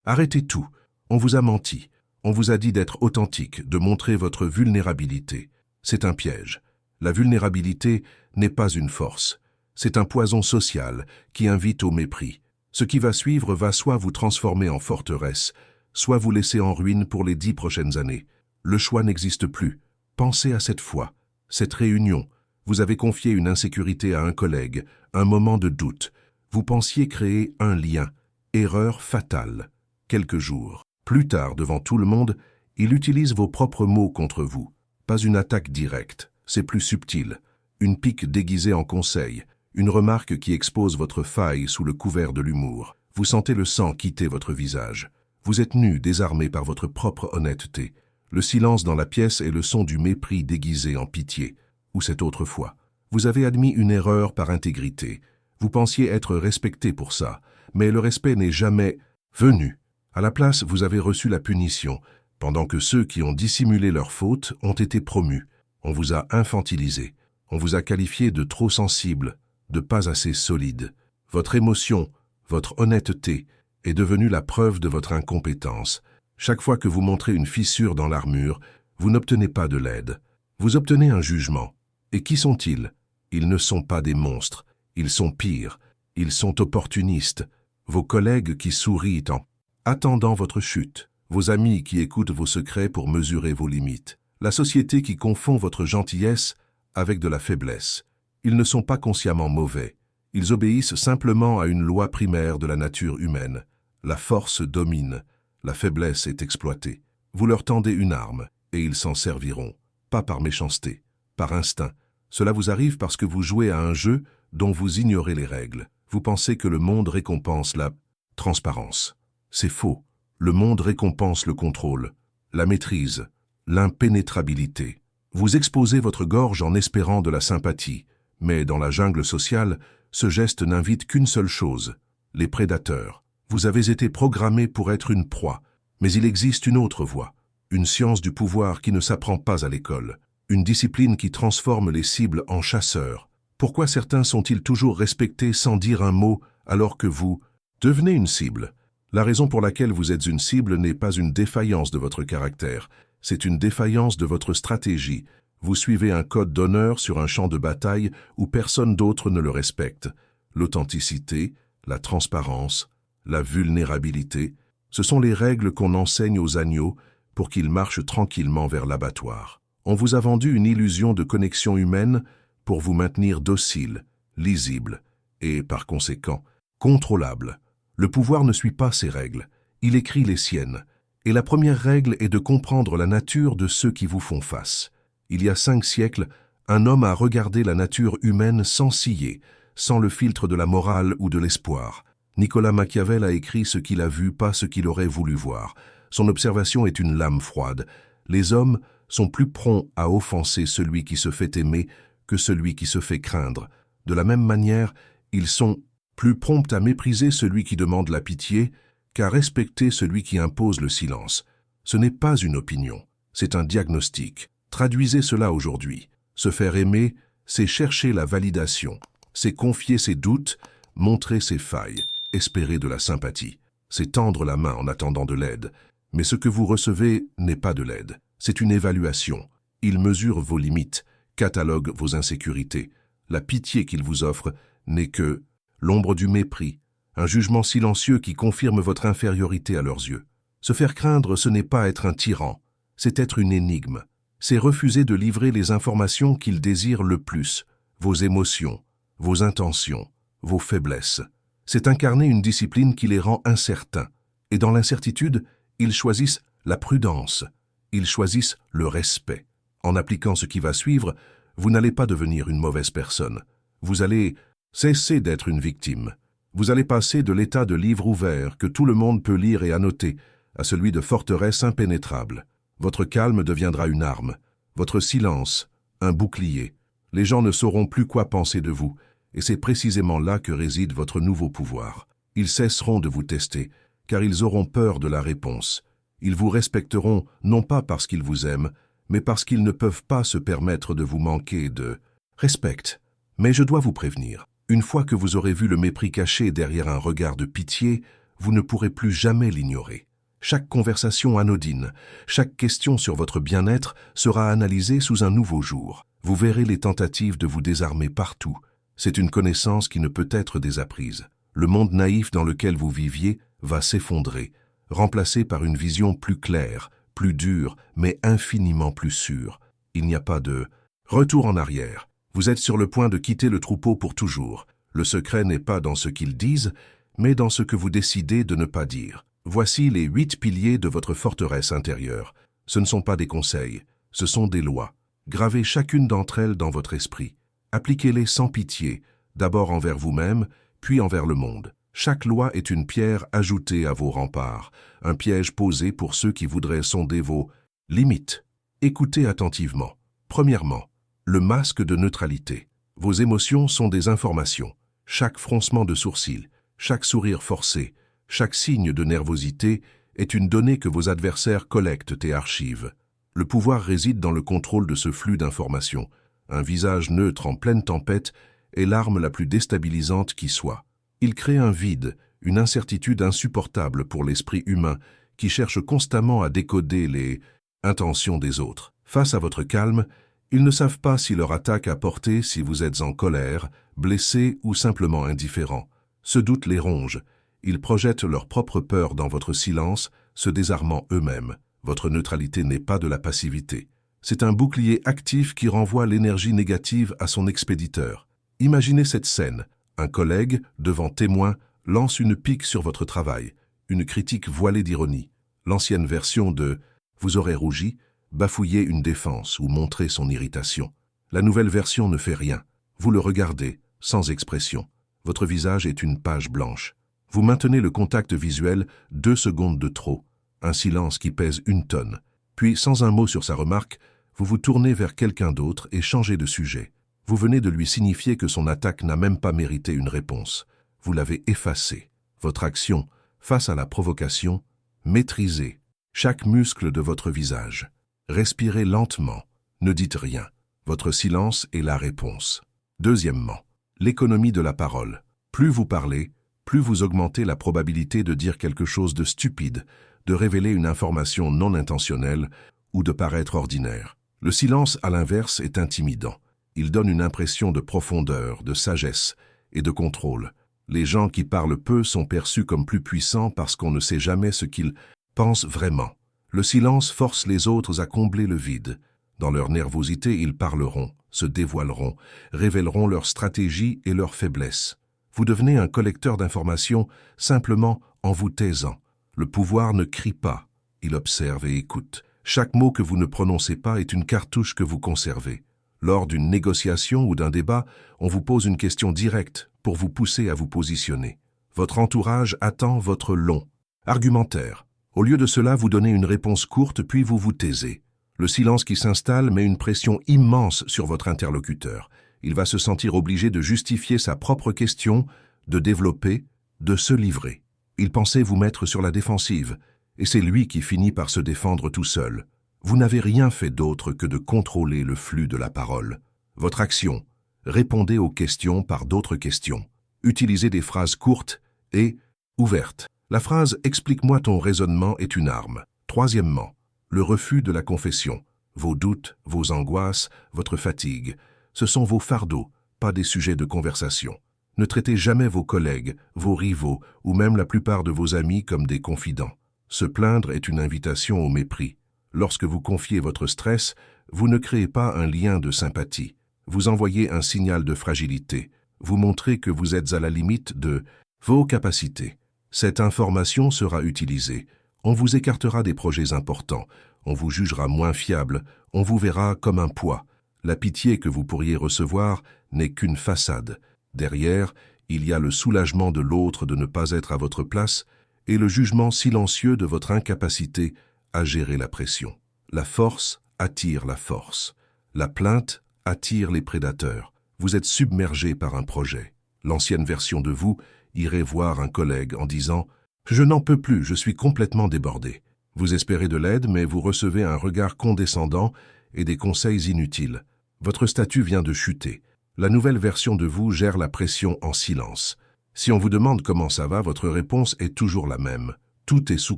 Arrêtez tout. On vous a menti. On vous a dit d'être authentique, de montrer votre vulnérabilité. C'est un piège. La vulnérabilité n'est pas une force. C'est un poison social qui invite au mépris. Ce qui va suivre va soit vous transformer en forteresse, soit vous laisser en ruine pour les 10 prochaines années. Le choix n'existe plus. Pensez à cette fois, cette réunion. Vous avez confié une insécurité à un collègue, un moment de doute. Vous pensiez créer un lien. Erreur fatale. Quelques jours. Plus tard, devant tout le monde, il utilise vos propres mots contre vous. Pas une attaque directe, c'est plus subtil. Une pique déguisée en conseil. Une remarque qui expose votre faille sous le couvert de l'humour. Vous sentez le sang quitter votre visage. Vous êtes nu, désarmé par votre propre honnêteté. Le silence dans la pièce est le son du mépris déguisé en pitié. Ou cette autre fois. Vous avez admis une erreur par intégrité. Vous pensiez être respecté pour ça, mais le respect n'est jamais venu. À la place, vous avez reçu la punition, pendant que ceux qui ont dissimulé leur faute ont été promus. On vous a infantilisé. On vous a qualifié de trop sensible, de pas assez solide. Votre émotion, votre honnêteté est devenue la preuve de votre incompétence. Chaque fois que vous montrez une fissure dans l'armure, vous n'obtenez pas de l'aide. Vous obtenez un jugement. Et qui sont-ils? Ils ne sont pas des monstres. Ils sont pires. Ils sont opportunistes. Vos collègues qui sourient en attendant votre chute. Vos amis qui écoutent vos secrets pour mesurer vos limites. La société qui confond votre gentillesse avec de la faiblesse. Ils ne sont pas consciemment mauvais. Ils obéissent simplement à une loi primaire de la nature humaine. La force domine. La faiblesse est exploitée. Vous leur tendez une arme, et ils s'en serviront. Pas par méchanceté, par instinct. Cela vous arrive parce que vous jouez à un jeu dont vous ignorez les règles. Vous pensez que le monde récompense la transparence. C'est faux. Le monde récompense le contrôle, la maîtrise, l'impénétrabilité. Vous exposez votre gorge en espérant de la sympathie, mais dans la jungle sociale, ce geste n'invite qu'une seule chose, les prédateurs. Vous avez été programmé pour être une proie, mais il existe une autre voie, une science du pouvoir qui ne s'apprend pas à l'école, une discipline qui transforme les cibles en chasseurs. Pourquoi certains sont-ils toujours respectés sans dire un mot alors que vous devenez une cible? La raison pour laquelle vous êtes une cible n'est pas une défaillance de votre caractère, c'est une défaillance de votre stratégie. Vous suivez un code d'honneur sur un champ de bataille où personne d'autre ne le respecte. L'authenticité, la transparence, la vulnérabilité, ce sont les règles qu'on enseigne aux agneaux pour qu'ils marchent tranquillement vers l'abattoir. On vous a vendu une illusion de connexion humaine pour vous maintenir docile, lisible et, par conséquent, contrôlable. Le pouvoir ne suit pas ces règles, il écrit les siennes. Et la première règle est de comprendre la nature de ceux qui vous font face. Il y a 5 siècles, un homme a regardé la nature humaine sans ciller, sans le filtre de la morale ou de l'espoir. Nicolas Machiavel a écrit ce qu'il a vu, pas ce qu'il aurait voulu voir. Son observation est une lame froide. Les hommes sont plus prompts à offenser celui qui se fait aimer que celui qui se fait craindre. De la même manière, ils sont plus prompts à mépriser celui qui demande la pitié qu'à respecter celui qui impose le silence. Ce n'est pas une opinion, c'est un diagnostic. Traduisez cela aujourd'hui. Se faire aimer, c'est chercher la validation, c'est confier ses doutes, montrer ses failles, espérer de la sympathie. C'est tendre la main en attendant de l'aide. Mais ce que vous recevez n'est pas de l'aide, c'est une évaluation. Il mesure vos limites, catalogue vos insécurités. La pitié qu'il vous offre n'est que l'ombre du mépris, un jugement silencieux qui confirme votre infériorité à leurs yeux. Se faire craindre, ce n'est pas être un tyran, c'est être une énigme. C'est refuser de livrer les informations qu'ils désirent le plus, vos émotions, vos intentions, vos faiblesses. C'est incarner une discipline qui les rend incertains. Et dans l'incertitude, ils choisissent la prudence, ils choisissent le respect. En appliquant ce qui va suivre, vous n'allez pas devenir une mauvaise personne. Vous allez cesser d'être une victime. Vous allez passer de l'état de livre ouvert que tout le monde peut lire et annoter à celui de forteresse impénétrable. Votre calme deviendra une arme, votre silence, un bouclier. Les gens ne sauront plus quoi penser de vous, et c'est précisément là que réside votre nouveau pouvoir. Ils cesseront de vous tester, car ils auront peur de la réponse. Ils vous respecteront non pas parce qu'ils vous aiment, mais parce qu'ils ne peuvent pas se permettre de vous manquer de respect. Mais je dois vous prévenir. Une fois que vous aurez vu le mépris caché derrière un regard de pitié, vous ne pourrez plus jamais l'ignorer. Chaque conversation anodine, chaque question sur votre bien-être sera analysée sous un nouveau jour. Vous verrez les tentatives de vous désarmer partout. C'est une connaissance qui ne peut être désapprise. Le monde naïf dans lequel vous viviez va s'effondrer, remplacé par une vision plus claire, plus dure, mais infiniment plus sûre. Il n'y a pas de retour en arrière. Vous êtes sur le point de quitter le troupeau pour toujours. Le secret n'est pas dans ce qu'ils disent, mais dans ce que vous décidez de ne pas dire. Voici les 8 piliers de votre forteresse intérieure. Ce ne sont pas des conseils, ce sont des lois. Gravez chacune d'entre elles dans votre esprit. Appliquez-les sans pitié, d'abord envers vous-même, puis envers le monde. Chaque loi est une pierre ajoutée à vos remparts, un piège posé pour ceux qui voudraient sonder vos limites. Écoutez attentivement. Premièrement, le masque de neutralité. Vos émotions sont des informations. Chaque froncement de sourcils, chaque sourire forcé, chaque signe de nervosité est une donnée que vos adversaires collectent et archivent. Le pouvoir réside dans le contrôle de ce flux d'informations. Un visage neutre en pleine tempête est l'arme la plus déstabilisante qui soit. Il crée un vide, une incertitude insupportable pour l'esprit humain qui cherche constamment à décoder les intentions des autres. Face à votre calme, ils ne savent pas si leur attaque a porté si vous êtes en colère, blessé ou simplement indifférent. Ce doute les ronge. Ils projettent leur propre peur dans votre silence, se désarmant eux-mêmes. Votre neutralité n'est pas de la passivité. C'est un bouclier actif qui renvoie l'énergie négative à son expéditeur. Imaginez cette scène. Un collègue, devant témoin, lance une pique sur votre travail, une critique voilée d'ironie. L'ancienne version de « vous aurez rougi » bafouiller une défense ou montrer son irritation. La nouvelle version ne fait rien. Vous le regardez, sans expression. Votre visage est une page blanche. Vous maintenez le contact visuel 2 secondes de trop, un silence qui pèse 1 tonne. Puis, sans un mot sur sa remarque, vous vous tournez vers quelqu'un d'autre et changez de sujet. Vous venez de lui signifier que son attaque n'a même pas mérité une réponse. Vous l'avez effacée. Votre action, face à la provocation, maîtrisez chaque muscle de votre visage. Respirez lentement. Ne dites rien. Votre silence est la réponse. Deuxièmement, l'économie de la parole. Plus vous parlez, plus vous augmentez la probabilité de dire quelque chose de stupide, de révéler une information non intentionnelle ou de paraître ordinaire. Le silence, à l'inverse, est intimidant. Il donne une impression de profondeur, de sagesse et de contrôle. Les gens qui parlent peu sont perçus comme plus puissants parce qu'on ne sait jamais ce qu'ils pensent vraiment. Le silence force les autres à combler le vide. Dans leur nervosité, ils parleront, se dévoileront, révéleront leurs stratégies et leurs faiblesses. Vous devenez un collecteur d'informations simplement en vous taisant. Le pouvoir ne crie pas, il observe et écoute. Chaque mot que vous ne prononcez pas est une cartouche que vous conservez. Lors d'une négociation ou d'un débat, on vous pose une question directe pour vous pousser à vous positionner. Votre entourage attend votre long argumentaire. Au lieu de cela, vous donnez une réponse courte puis vous vous taisez. Le silence qui s'installe met une pression immense sur votre interlocuteur. Il va se sentir obligé de justifier sa propre question, de développer, de se livrer. Il pensait vous mettre sur la défensive, et c'est lui qui finit par se défendre tout seul. Vous n'avez rien fait d'autre que de contrôler le flux de la parole. Votre action, répondez aux questions par d'autres questions. Utilisez des phrases courtes et ouvertes. La phrase « Explique-moi ton raisonnement » est une arme. Troisièmement, le refus de la confession. Vos doutes, vos angoisses, votre fatigue. Ce sont vos fardeaux, pas des sujets de conversation. Ne traitez jamais vos collègues, vos rivaux ou même la plupart de vos amis comme des confidents. Se plaindre est une invitation au mépris. Lorsque vous confiez votre stress, vous ne créez pas un lien de sympathie. Vous envoyez un signal de fragilité. Vous montrez que vous êtes à la limite de vos capacités. Cette information sera utilisée. On vous écartera des projets importants. On vous jugera moins fiable. On vous verra comme un poids. La pitié que vous pourriez recevoir n'est qu'une façade. Derrière, il y a le soulagement de l'autre de ne pas être à votre place et le jugement silencieux de votre incapacité à gérer la pression. La force attire la force. La plainte attire les prédateurs. Vous êtes submergé par un projet. L'ancienne version de vous irait voir un collègue en disant « Je n'en peux plus, je suis complètement débordé ». Vous espérez de l'aide, mais vous recevez un regard condescendant et des conseils inutiles. Votre statut vient de chuter. La nouvelle version de vous gère la pression en silence. Si on vous demande comment ça va, votre réponse est toujours la même. Tout est sous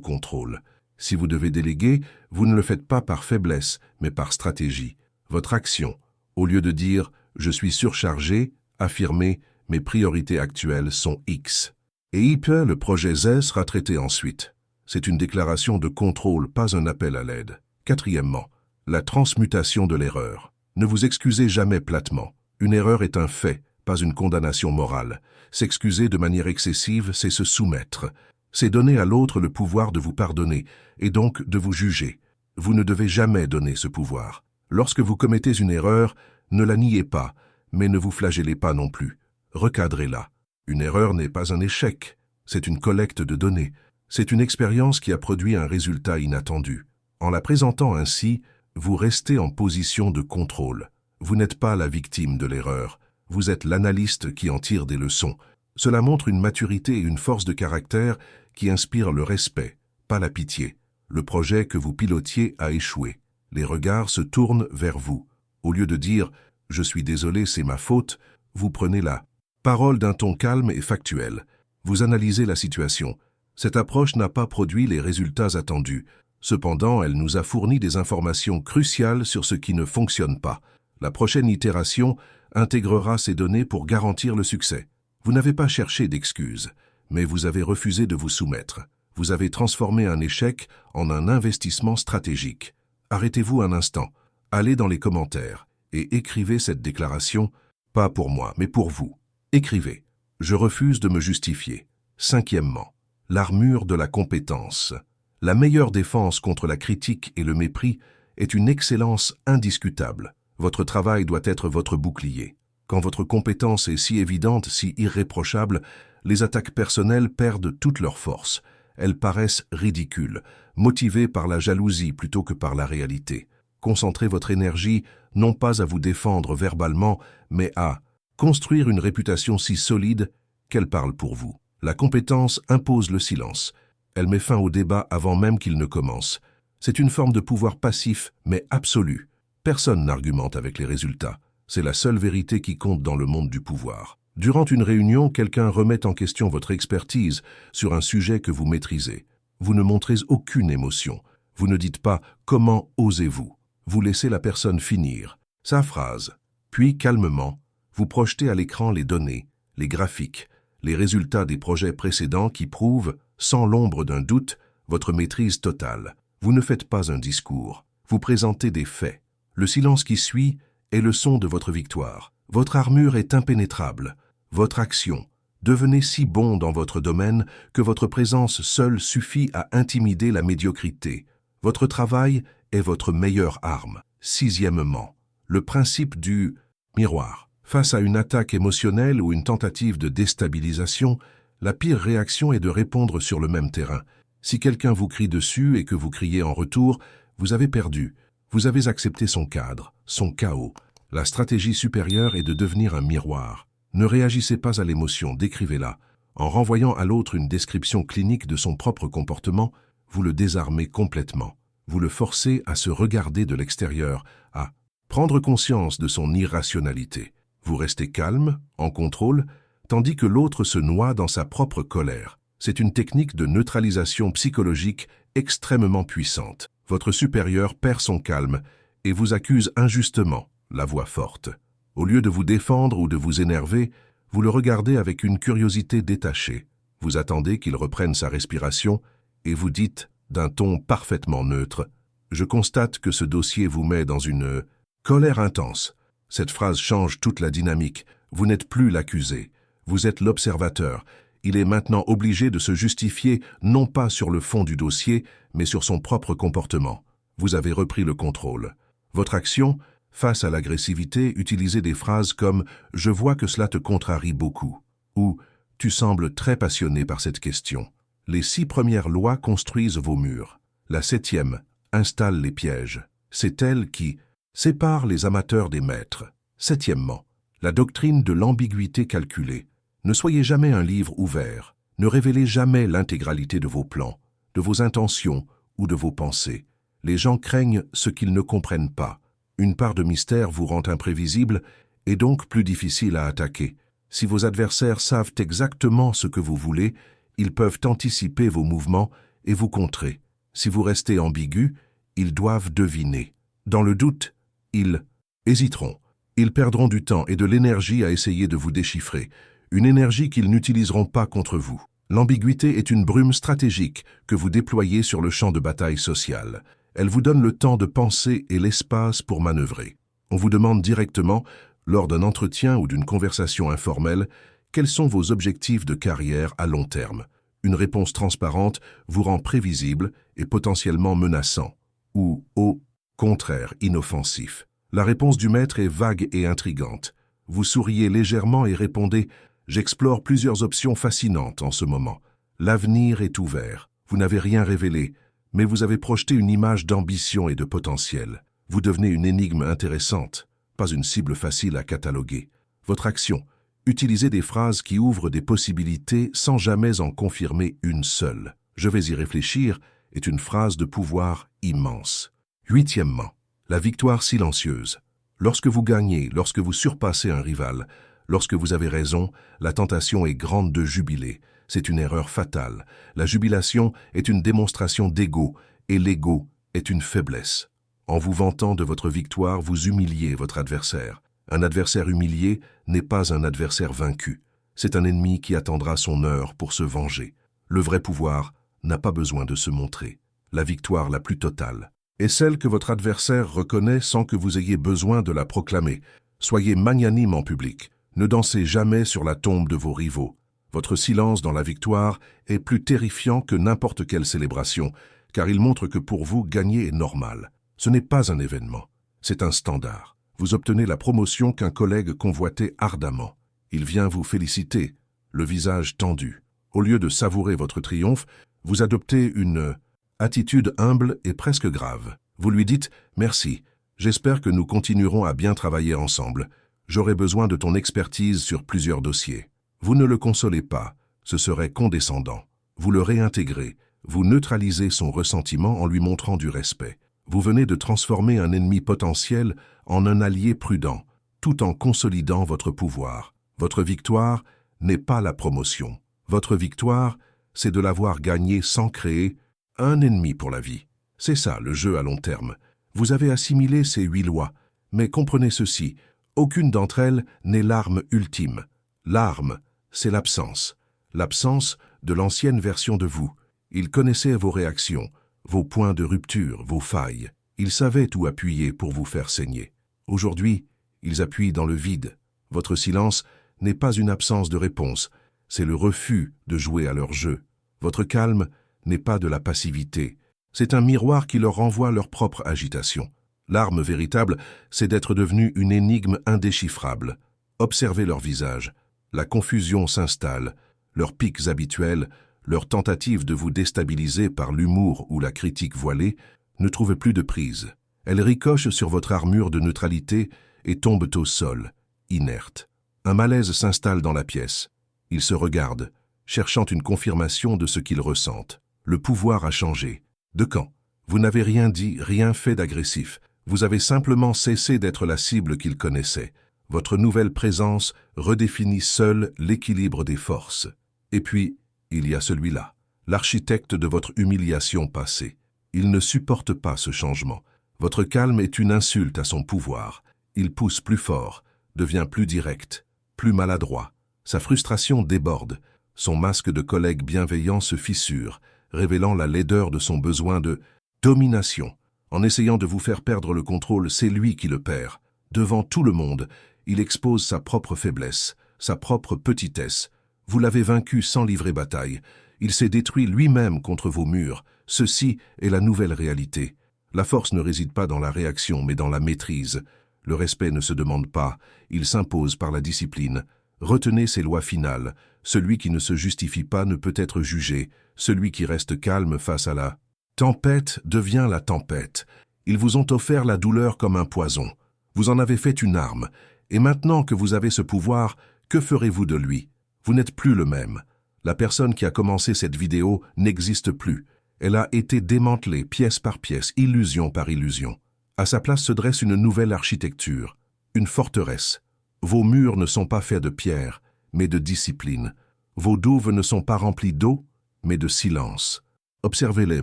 contrôle. Si vous devez déléguer, vous ne le faites pas par faiblesse, mais par stratégie. Votre action, au lieu de dire « je suis surchargé », affirmez « mes priorités actuelles sont X ». Et le projet Z sera traité ensuite. C'est une déclaration de contrôle, pas un appel à l'aide. Quatrièmement, la transmutation de l'erreur. Ne vous excusez jamais platement. Une erreur est un fait, pas une condamnation morale. S'excuser de manière excessive, c'est se soumettre. C'est donner à l'autre le pouvoir de vous pardonner, et donc de vous juger. Vous ne devez jamais donner ce pouvoir. Lorsque vous commettez une erreur, ne la niez pas, mais ne vous flagellez pas non plus. Recadrez-la. Une erreur n'est pas un échec, c'est une collecte de données. C'est une expérience qui a produit un résultat inattendu. En la présentant ainsi, vous restez en position de contrôle. Vous n'êtes pas la victime de l'erreur. Vous êtes l'analyste qui en tire des leçons. Cela montre une maturité et une force de caractère qui inspirent le respect, pas la pitié. Le projet que vous pilotiez a échoué. Les regards se tournent vers vous. Au lieu de dire « je suis désolé, c'est ma faute », vous prenez la parole d'un ton calme et factuel. Vous analysez la situation. Cette approche n'a pas produit les résultats attendus. Cependant, elle nous a fourni des informations cruciales sur ce qui ne fonctionne pas. La prochaine itération intégrera ces données pour garantir le succès. Vous n'avez pas cherché d'excuses, mais vous avez refusé de vous soumettre. Vous avez transformé un échec en un investissement stratégique. Arrêtez-vous un instant, allez dans les commentaires et écrivez cette déclaration, pas pour moi, mais pour vous. Écrivez. Je refuse de me justifier. Cinquièmement, l'armure de la compétence. La meilleure défense contre la critique et le mépris est une excellence indiscutable. Votre travail doit être votre bouclier. Quand votre compétence est si évidente, si irréprochable, les attaques personnelles perdent toute leur force. Elles paraissent ridicules, motivées par la jalousie plutôt que par la réalité. Concentrez votre énergie non pas à vous défendre verbalement, mais à construire une réputation si solide qu'elle parle pour vous. La compétence impose le silence. Elle met fin au débat avant même qu'il ne commence. C'est une forme de pouvoir passif, mais absolu. Personne n'argumente avec les résultats. C'est la seule vérité qui compte dans le monde du pouvoir. Durant une réunion, quelqu'un remet en question votre expertise sur un sujet que vous maîtrisez. Vous ne montrez aucune émotion. Vous ne dites pas « comment osez-vous ». Vous laissez la personne finir sa phrase. Puis, calmement, vous projetez à l'écran les données, les graphiques, les résultats des projets précédents qui prouvent, sans l'ombre d'un doute, votre maîtrise totale. Vous ne faites pas un discours, vous présentez des faits. Le silence qui suit est le son de votre victoire. Votre armure est impénétrable. Votre action. Devenez si bon dans votre domaine que votre présence seule suffit à intimider la médiocrité. Votre travail est votre meilleure arme. Sixièmement, le principe du miroir. Face à une attaque émotionnelle ou une tentative de déstabilisation, la pire réaction est de répondre sur le même terrain. Si quelqu'un vous crie dessus et que vous criez en retour, vous avez perdu. Vous avez accepté son cadre, son chaos. La stratégie supérieure est de devenir un miroir. Ne réagissez pas à l'émotion, décrivez-la. En renvoyant à l'autre une description clinique de son propre comportement, vous le désarmez complètement. Vous le forcez à se regarder de l'extérieur, à prendre conscience de son irrationalité. Vous restez calme, en contrôle, tandis que l'autre se noie dans sa propre colère. C'est une technique de neutralisation psychologique extrêmement puissante. Votre supérieur perd son calme et vous accuse injustement, la voix forte. Au lieu de vous défendre ou de vous énerver, vous le regardez avec une curiosité détachée. Vous attendez qu'il reprenne sa respiration et vous dites, d'un ton parfaitement neutre, « Je constate que ce dossier vous met dans une colère intense. » Cette phrase change toute la dynamique. Vous n'êtes plus l'accusé. Vous êtes l'observateur. Il est maintenant obligé de se justifier non pas sur le fond du dossier, mais sur son propre comportement. Vous avez repris le contrôle. Votre action, face à l'agressivité, utilisez des phrases comme « Je vois que cela te contrarie beaucoup » ou « Tu sembles très passionné par cette question ». Les 6 premières lois construisent vos murs. La 7e installe les pièges. C'est elle qui sépare les amateurs des maîtres. 7e, la doctrine de l'ambiguïté calculée. Ne soyez jamais un livre ouvert. Ne révélez jamais l'intégralité de vos plans, de vos intentions ou de vos pensées. Les gens craignent ce qu'ils ne comprennent pas. Une part de mystère vous rend imprévisible et donc plus difficile à attaquer. Si vos adversaires savent exactement ce que vous voulez, ils peuvent anticiper vos mouvements et vous contrer. Si vous restez ambigu, ils doivent deviner. Dans le doute, ils hésiteront. Ils perdront du temps et de l'énergie à essayer de vous déchiffrer, une énergie qu'ils n'utiliseront pas contre vous. L'ambiguïté est une brume stratégique que vous déployez sur le champ de bataille social. Elle vous donne le temps de penser et l'espace pour manœuvrer. On vous demande directement, lors d'un entretien ou d'une conversation informelle, quels sont vos objectifs de carrière à long terme. Une réponse transparente vous rend prévisible et potentiellement menaçant, ou au contraire inoffensif. La réponse du maître est vague et intrigante. Vous souriez légèrement et répondez « J'explore plusieurs options fascinantes en ce moment. L'avenir est ouvert. Vous n'avez rien révélé, mais vous avez projeté une image d'ambition et de potentiel. Vous devenez une énigme intéressante, pas une cible facile à cataloguer. Votre action, utilisez des phrases qui ouvrent des possibilités sans jamais en confirmer une seule. « Je vais y réfléchir » est une phrase de pouvoir immense. Huitièmement, la victoire silencieuse. Lorsque vous gagnez, lorsque vous surpassez un rival, lorsque vous avez raison, la tentation est grande de jubiler. C'est une erreur fatale. La jubilation est une démonstration d'ego, et l'ego est une faiblesse. En vous vantant de votre victoire, vous humiliez votre adversaire. Un adversaire humilié n'est pas un adversaire vaincu. C'est un ennemi qui attendra son heure pour se venger. Le vrai pouvoir n'a pas besoin de se montrer. La victoire la plus totale est celle que votre adversaire reconnaît sans que vous ayez besoin de la proclamer. Soyez magnanime en public. Ne dansez jamais sur la tombe de vos rivaux. Votre silence dans la victoire est plus terrifiant que n'importe quelle célébration, car il montre que pour vous, gagner est normal. Ce n'est pas un événement, c'est un standard. Vous obtenez la promotion qu'un collègue convoitait ardemment. Il vient vous féliciter, le visage tendu. Au lieu de savourer votre triomphe, vous adoptez une attitude humble et presque grave. Vous lui dites « Merci, j'espère que nous continuerons à bien travailler ensemble. J'aurai besoin de ton expertise sur plusieurs dossiers. » Vous ne le consolez pas, ce serait condescendant. Vous le réintégrez, vous neutralisez son ressentiment en lui montrant du respect. Vous venez de transformer un ennemi potentiel en un allié prudent, tout en consolidant votre pouvoir. Votre victoire n'est pas la promotion. Votre victoire, c'est de l'avoir gagné sans créer un ennemi pour la vie. C'est ça le jeu à long terme. Vous avez assimilé ces 8 lois, mais comprenez ceci, aucune d'entre elles n'est l'arme ultime. L'arme, c'est l'absence. L'absence de l'ancienne version de vous. Il connaissait vos réactions, vos points de rupture, vos failles. Ils savaient où appuyer pour vous faire saigner. Aujourd'hui, ils appuient dans le vide. Votre silence n'est pas une absence de réponse, c'est le refus de jouer à leur jeu. Votre calme n'est pas de la passivité, c'est un miroir qui leur renvoie leur propre agitation. L'arme véritable, c'est d'être devenu une énigme indéchiffrable. Observez leur visage. La confusion s'installe, leurs pics habituels, leurs tentatives de vous déstabiliser par l'humour ou la critique voilée ne trouvent plus de prise. Elles ricochent sur votre armure de neutralité et tombent au sol, inertes. Un malaise s'installe dans la pièce. Ils se regardent, cherchant une confirmation de ce qu'ils ressentent. Le pouvoir a changé. De quand? Vous n'avez rien dit, rien fait d'agressif. Vous avez simplement cessé d'être la cible qu'ils connaissaient. Votre nouvelle présence redéfinit seule l'équilibre des forces. Et puis, il y a celui-là, l'architecte de votre humiliation passée. Il ne supporte pas ce changement. Votre calme est une insulte à son pouvoir. Il pousse plus fort, devient plus direct, plus maladroit. Sa frustration déborde. Son masque de collègue bienveillant se fissure, révélant la laideur de son besoin de domination. En essayant de vous faire perdre le contrôle, c'est lui qui le perd. Devant tout le monde, il expose sa propre faiblesse, sa propre petitesse. Vous l'avez vaincu sans livrer bataille. Il s'est détruit lui-même contre vos murs. Ceci est la nouvelle réalité. La force ne réside pas dans la réaction, mais dans la maîtrise. Le respect ne se demande pas, il s'impose par la discipline. Retenez ces lois finales. Celui qui ne se justifie pas ne peut être jugé. Celui qui reste calme face à la tempête devient la tempête. Ils vous ont offert la douleur comme un poison. Vous en avez fait une arme. Et maintenant que vous avez ce pouvoir, que ferez-vous de lui? Vous n'êtes plus le même. La personne qui a commencé cette vidéo n'existe plus. Elle a été démantelée pièce par pièce, illusion par illusion. À sa place se dresse une nouvelle architecture, une forteresse. Vos murs ne sont pas faits de pierre, mais de discipline. Vos douves ne sont pas remplies d'eau, mais de silence. Observez-les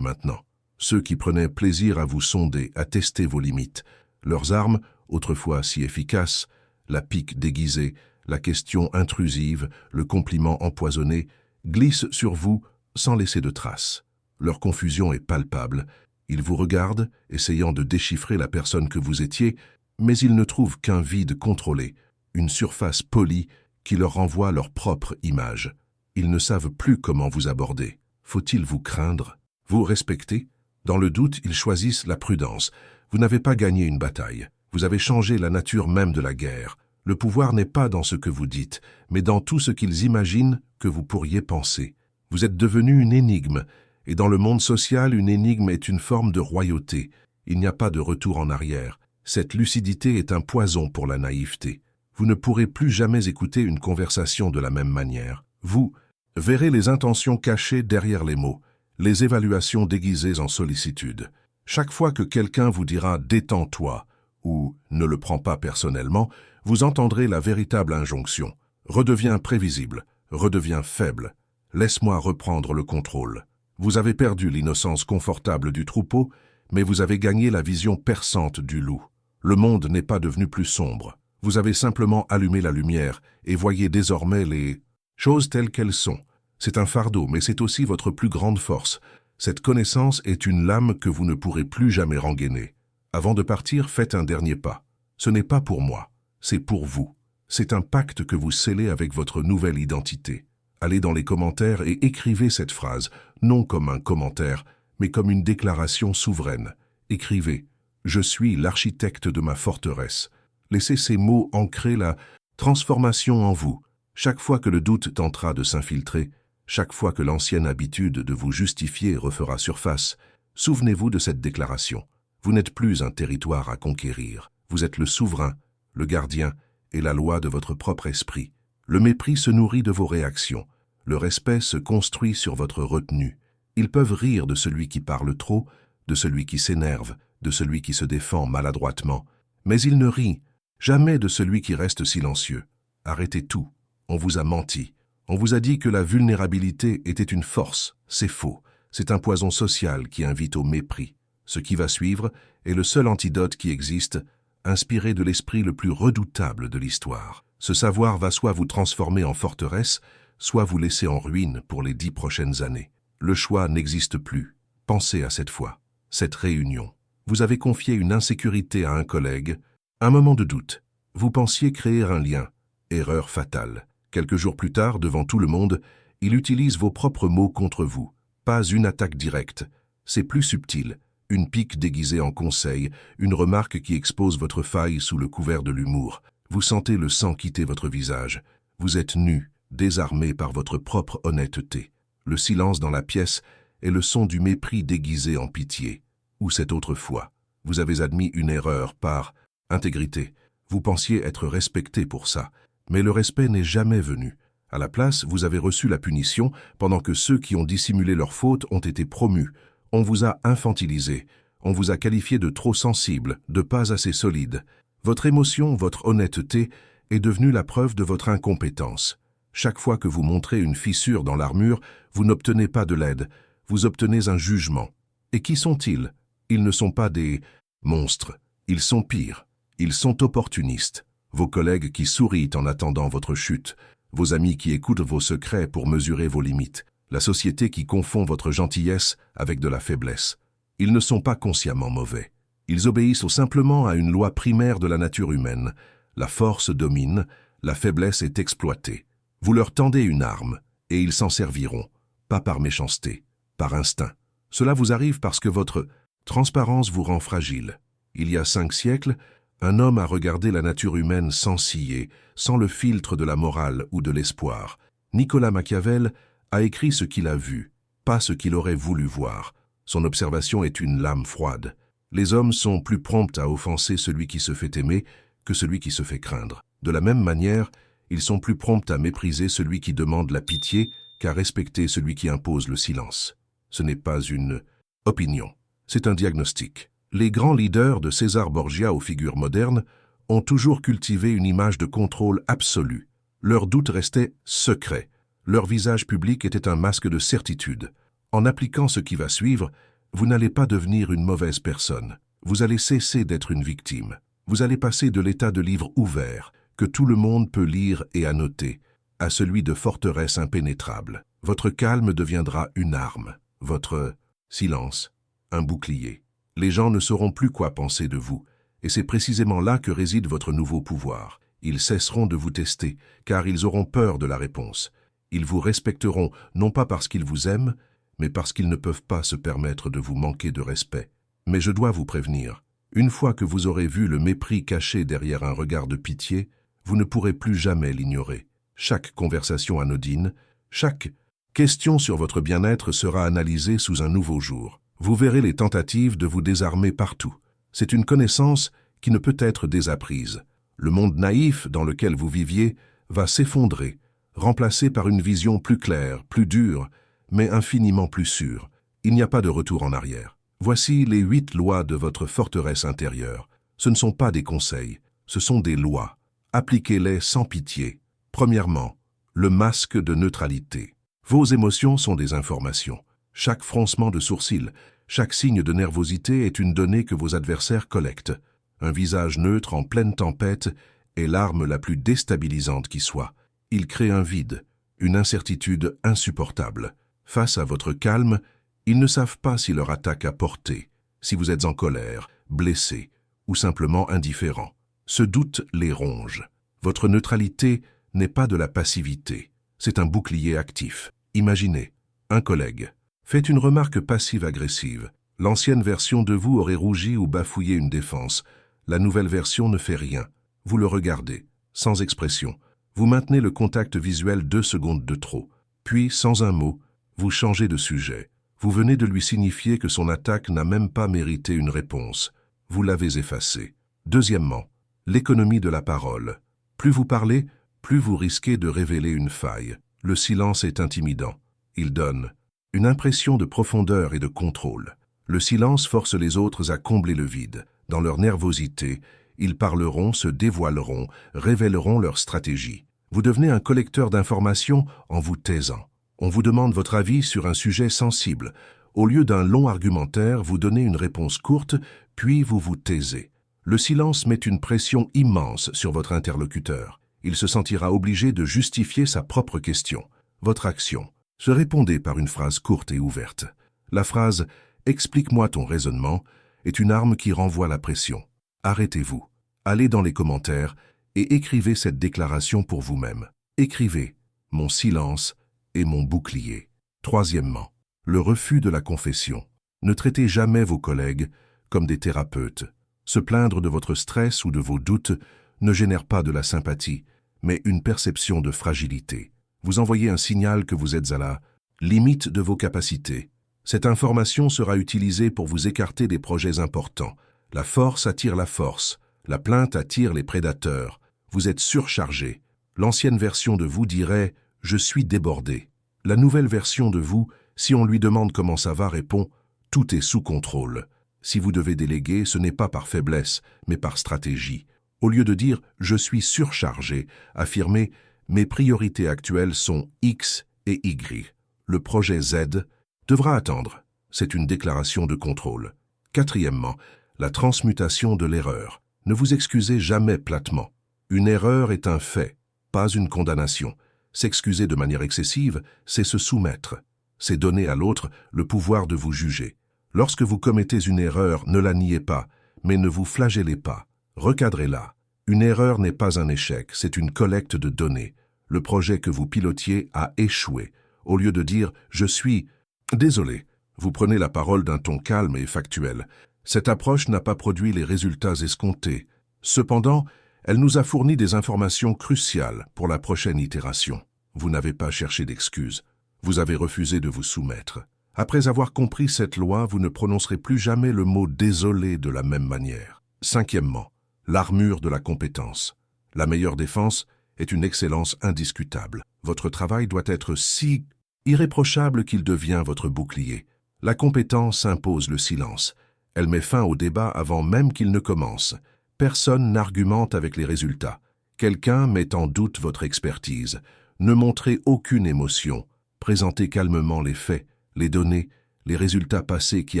maintenant. Ceux qui prenaient plaisir à vous sonder, à tester vos limites. Leurs armes, autrefois si efficaces, la pique déguisée, la question intrusive, le compliment empoisonné, glissent sur vous sans laisser de traces. Leur confusion est palpable. Ils vous regardent, essayant de déchiffrer la personne que vous étiez, mais ils ne trouvent qu'un vide contrôlé, une surface polie qui leur renvoie leur propre image. Ils ne savent plus comment vous aborder. Faut-il vous craindre? Vous respecter? Dans le doute, ils choisissent la prudence. Vous n'avez pas gagné une bataille. Vous avez changé la nature même de la guerre. Le pouvoir n'est pas dans ce que vous dites, mais dans tout ce qu'ils imaginent que vous pourriez penser. Vous êtes devenu une énigme, et dans le monde social, une énigme est une forme de royauté. Il n'y a pas de retour en arrière. Cette lucidité est un poison pour la naïveté. Vous ne pourrez plus jamais écouter une conversation de la même manière. Vous verrez les intentions cachées derrière les mots, les évaluations déguisées en sollicitude. Chaque fois que quelqu'un vous dira « détends-toi » ou « ne le prends pas personnellement », vous entendrez la véritable injonction. Redeviens prévisible, redeviens faible. Laisse-moi reprendre le contrôle. Vous avez perdu l'innocence confortable du troupeau, mais vous avez gagné la vision perçante du loup. Le monde n'est pas devenu plus sombre. Vous avez simplement allumé la lumière et voyez désormais les choses telles qu'elles sont. C'est un fardeau, mais c'est aussi votre plus grande force. Cette connaissance est une lame que vous ne pourrez plus jamais rengainer. Avant de partir, faites un dernier pas. Ce n'est pas pour moi, c'est pour vous. C'est un pacte que vous scellez avec votre nouvelle identité. Allez dans les commentaires et écrivez cette phrase, non comme un commentaire, mais comme une déclaration souveraine. Écrivez « Je suis l'architecte de ma forteresse ». Laissez ces mots ancrer la transformation en vous. Chaque fois que le doute tentera de s'infiltrer, chaque fois que l'ancienne habitude de vous justifier refera surface, souvenez-vous de cette déclaration. Vous n'êtes plus un territoire à conquérir. Vous êtes le souverain, le gardien et la loi de votre propre esprit. Le mépris se nourrit de vos réactions. Le respect se construit sur votre retenue. Ils peuvent rire de celui qui parle trop, de celui qui s'énerve, de celui qui se défend maladroitement. Mais ils ne rient jamais de celui qui reste silencieux. Arrêtez tout. On vous a menti. On vous a dit que la vulnérabilité était une force. C'est faux. C'est un poison social qui invite au mépris. Ce qui va suivre est le seul antidote qui existe, inspiré de l'esprit le plus redoutable de l'histoire. Ce savoir va soit vous transformer en forteresse, soit vous laisser en ruine pour les 10 prochaines années. Le choix n'existe plus. Pensez à cette fois, cette réunion. Vous avez confié une insécurité à un collègue, un moment de doute. Vous pensiez créer un lien. Erreur fatale. Quelques jours plus tard, devant tout le monde, il utilise vos propres mots contre vous. Pas une attaque directe. C'est plus subtil. Une pique déguisée en conseil, une remarque qui expose votre faille sous le couvert de l'humour. Vous sentez le sang quitter votre visage. Vous êtes nu, désarmé par votre propre honnêteté. Le silence dans la pièce est le son du mépris déguisé en pitié. Ou cette autre fois, vous avez admis une erreur par intégrité. Vous pensiez être respecté pour ça, mais le respect n'est jamais venu. À la place, vous avez reçu la punition pendant que ceux qui ont dissimulé leurs fautes ont été promus. On vous a infantilisé, on vous a qualifié de trop sensible, de pas assez solide. Votre émotion, votre honnêteté est devenue la preuve de votre incompétence. Chaque fois que vous montrez une fissure dans l'armure, vous n'obtenez pas de l'aide, vous obtenez un jugement. Et qui sont-ils? Ils ne sont pas des monstres, ils sont pires, ils sont opportunistes. Vos collègues qui sourient en attendant votre chute, vos amis qui écoutent vos secrets pour mesurer vos limites, la société qui confond votre gentillesse avec de la faiblesse. Ils ne sont pas consciemment mauvais. Ils obéissent simplement à une loi primaire de la nature humaine. La force domine, la faiblesse est exploitée. Vous leur tendez une arme, et ils s'en serviront, pas par méchanceté, par instinct. Cela vous arrive parce que votre transparence vous rend fragile. Il y a 5 siècles, un homme a regardé la nature humaine sans ciller, sans le filtre de la morale ou de l'espoir. Nicolas Machiavel a écrit ce qu'il a vu, pas ce qu'il aurait voulu voir. Son observation est une lame froide. Les hommes sont plus prompts à offenser celui qui se fait aimer que celui qui se fait craindre. De la même manière, ils sont plus prompts à mépriser celui qui demande la pitié qu'à respecter celui qui impose le silence. Ce n'est pas une opinion, c'est un diagnostic. Les grands leaders de César Borgia aux figures modernes ont toujours cultivé une image de contrôle absolu. Leurs doutes restaient secrets. Leur visage public était un masque de certitude. En appliquant ce qui va suivre, vous n'allez pas devenir une mauvaise personne. Vous allez cesser d'être une victime. Vous allez passer de l'état de livre ouvert, que tout le monde peut lire et annoter, à celui de forteresse impénétrable. Votre calme deviendra une arme, votre silence, un bouclier. Les gens ne sauront plus quoi penser de vous, et c'est précisément là que réside votre nouveau pouvoir. Ils cesseront de vous tester, car ils auront peur de la réponse. Ils vous respecteront, non pas parce qu'ils vous aiment, mais parce qu'ils ne peuvent pas se permettre de vous manquer de respect. Mais je dois vous prévenir, une fois que vous aurez vu le mépris caché derrière un regard de pitié, vous ne pourrez plus jamais l'ignorer. Chaque conversation anodine, chaque question sur votre bien-être sera analysée sous un nouveau jour. Vous verrez les tentatives de vous désarmer partout. C'est une connaissance qui ne peut être désapprise. Le monde naïf dans lequel vous viviez va s'effondrer, remplacé par une vision plus claire, plus dure, mais infiniment plus sûre. Il n'y a pas de retour en arrière. Voici les 8 lois de votre forteresse intérieure. Ce ne sont pas des conseils, ce sont des lois. Appliquez-les sans pitié. Premièrement, le masque de neutralité. Vos émotions sont des informations. Chaque froncement de sourcil, chaque signe de nervosité est une donnée que vos adversaires collectent. Un visage neutre en pleine tempête est l'arme la plus déstabilisante qui soit. Il crée un vide, une incertitude insupportable. Face à votre calme, ils ne savent pas si leur attaque a porté, si vous êtes en colère, blessé ou simplement indifférent. Ce doute les ronge. Votre neutralité n'est pas de la passivité, c'est un bouclier actif. Imaginez, un collègue fait une remarque passive-agressive. L'ancienne version de vous aurait rougi ou bafouillé une défense. La nouvelle version ne fait rien. Vous le regardez, sans expression. Vous maintenez le contact visuel 2 secondes de trop. Puis, sans un mot, vous changez de sujet. Vous venez de lui signifier que son attaque n'a même pas mérité une réponse. Vous l'avez effacée. Deuxièmement, l'économie de la parole. Plus vous parlez, plus vous risquez de révéler une faille. Le silence est intimidant. Il donne une impression de profondeur et de contrôle. Le silence force les autres à combler le vide. Dans leur nervosité, ils parleront, se dévoileront, révéleront leur stratégie. Vous devenez un collecteur d'informations en vous taisant. On vous demande votre avis sur un sujet sensible. Au lieu d'un long argumentaire, vous donnez une réponse courte, puis vous vous taisez. Le silence met une pression immense sur votre interlocuteur. Il se sentira obligé de justifier sa propre question. Votre action. Se répondez par une phrase courte et ouverte. La phrase « Explique-moi ton raisonnement » est une arme qui renvoie la pression. Arrêtez-vous. Allez dans les commentaires et écrivez cette déclaration pour vous-même. Écrivez « Mon silence est mon bouclier ». Troisièmement, le refus de la confession. Ne traitez jamais vos collègues comme des thérapeutes. Se plaindre de votre stress ou de vos doutes ne génère pas de la sympathie, mais une perception de fragilité. Vous envoyez un signal que vous êtes à la limite de vos capacités. Cette information sera utilisée pour vous écarter des projets importants. La force attire la force. La plainte attire les prédateurs. Vous êtes surchargé. L'ancienne version de vous dirait « Je suis débordé ». La nouvelle version de vous, si on lui demande comment ça va, répond « Tout est sous contrôle ». Si vous devez déléguer, ce n'est pas par faiblesse, mais par stratégie. Au lieu de dire « Je suis surchargé », affirmez « Mes priorités actuelles sont X et Y ». Le projet Z devra attendre. C'est une déclaration de contrôle. Quatrièmement, la transmutation de l'erreur. Ne vous excusez jamais platement. Une erreur est un fait, pas une condamnation. S'excuser de manière excessive, c'est se soumettre. C'est donner à l'autre le pouvoir de vous juger. Lorsque vous commettez une erreur, ne la niez pas, mais ne vous flagellez pas. Recadrez-la. Une erreur n'est pas un échec, c'est une collecte de données. Le projet que vous pilotiez a échoué. Au lieu de dire « Je suis désolé », vous prenez la parole d'un ton calme et factuel. Cette approche n'a pas produit les résultats escomptés. Cependant, elle nous a fourni des informations cruciales pour la prochaine itération. Vous n'avez pas cherché d'excuses. Vous avez refusé de vous soumettre. Après avoir compris cette loi, vous ne prononcerez plus jamais le mot « désolé » de la même manière. Cinquièmement, l'armure de la compétence. La meilleure défense est une excellence indiscutable. Votre travail doit être si irréprochable qu'il devient votre bouclier. La compétence impose le silence. Elle met fin au débat avant même qu'il ne commence. Personne n'argumente avec les résultats. Quelqu'un met en doute votre expertise. Ne montrez aucune émotion. Présentez calmement les faits, les données, les résultats passés qui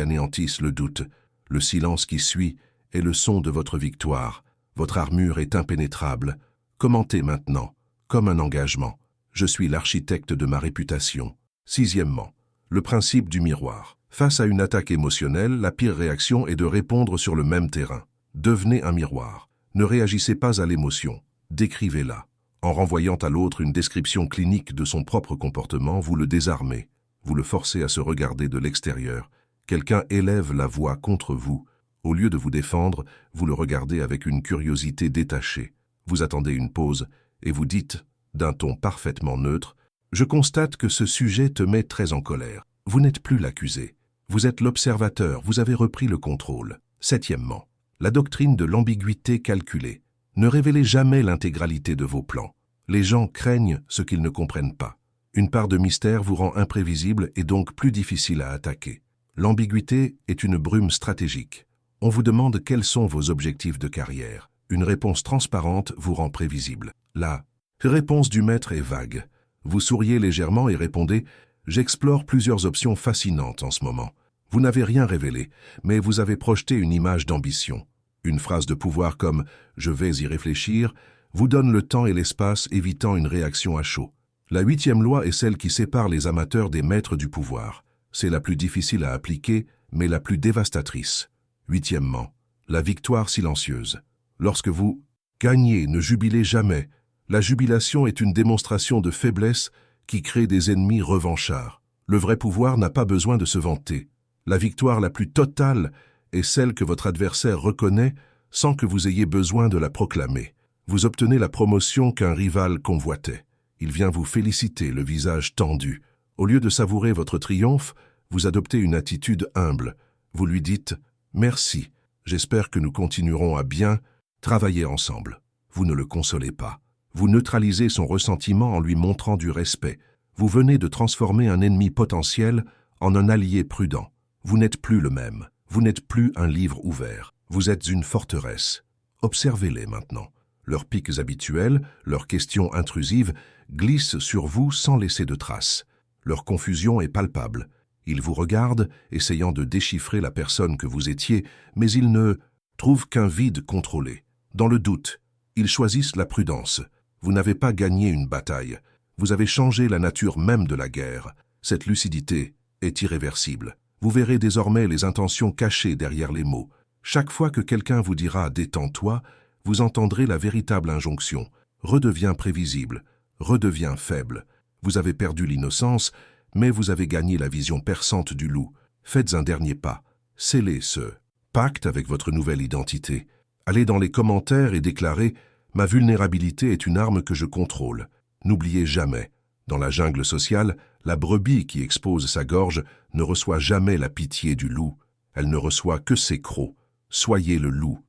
anéantissent le doute. Le silence qui suit est le son de votre victoire. Votre armure est impénétrable. Commentez maintenant, comme un engagement. Je suis l'architecte de ma réputation. Sixièmement, le principe du miroir. Face à une attaque émotionnelle, la pire réaction est de répondre sur le même terrain. Devenez un miroir. Ne réagissez pas à l'émotion. Décrivez-la. En renvoyant à l'autre une description clinique de son propre comportement, vous le désarmez. Vous le forcez à se regarder de l'extérieur. Quelqu'un élève la voix contre vous. Au lieu de vous défendre, vous le regardez avec une curiosité détachée. Vous attendez une pause et vous dites, d'un ton parfaitement neutre, « Je constate que ce sujet te met très en colère. » Vous n'êtes plus l'accusé. Vous êtes l'observateur, vous avez repris le contrôle. Septièmement, la doctrine de l'ambiguïté calculée. Ne révélez jamais l'intégralité de vos plans. Les gens craignent ce qu'ils ne comprennent pas. Une part de mystère vous rend imprévisible et donc plus difficile à attaquer. L'ambiguïté est une brume stratégique. On vous demande quels sont vos objectifs de carrière. Une réponse transparente vous rend prévisible. La réponse du maître est vague. Vous souriez légèrement et répondez « J'explore plusieurs options fascinantes en ce moment. » Vous n'avez rien révélé, mais vous avez projeté une image d'ambition. Une phrase de pouvoir comme « Je vais y réfléchir » vous donne le temps et l'espace, évitant une réaction à chaud. La huitième loi est celle qui sépare les amateurs des maîtres du pouvoir. C'est la plus difficile à appliquer, mais la plus dévastatrice. Huitièmement, la victoire silencieuse. Lorsque vous gagnez, ne jubilez jamais. La jubilation est une démonstration de faiblesse qui crée des ennemis revanchards. Le vrai pouvoir n'a pas besoin de se vanter. La victoire la plus totale est celle que votre adversaire reconnaît sans que vous ayez besoin de la proclamer. Vous obtenez la promotion qu'un rival convoitait. Il vient vous féliciter, le visage tendu. Au lieu de savourer votre triomphe, vous adoptez une attitude humble. Vous lui dites « Merci, j'espère que nous continuerons à bien travailler ensemble ». Vous ne le consolez pas. Vous neutralisez son ressentiment en lui montrant du respect. Vous venez de transformer un ennemi potentiel en un allié prudent. Vous n'êtes plus le même. Vous n'êtes plus un livre ouvert. Vous êtes une forteresse. Observez-les maintenant. Leurs piques habituelles, leurs questions intrusives glissent sur vous sans laisser de traces. Leur confusion est palpable. Ils vous regardent, essayant de déchiffrer la personne que vous étiez, mais ils ne trouvent qu'un vide contrôlé. Dans le doute, ils choisissent la prudence. Vous n'avez pas gagné une bataille. Vous avez changé la nature même de la guerre. Cette lucidité est irréversible. Vous verrez désormais les intentions cachées derrière les mots. Chaque fois que quelqu'un vous dira « détends-toi », vous entendrez la véritable injonction. Redeviens prévisible, redeviens faible. Vous avez perdu l'innocence, mais vous avez gagné la vision perçante du loup. Faites un dernier pas. Scellez ce pacte avec votre nouvelle identité. Allez dans les commentaires et déclarez « Ma vulnérabilité est une arme que je contrôle ». N'oubliez jamais, dans la jungle sociale, la brebis qui expose sa gorge ne reçoit jamais la pitié du loup. Elle ne reçoit que ses crocs. Soyez le loup.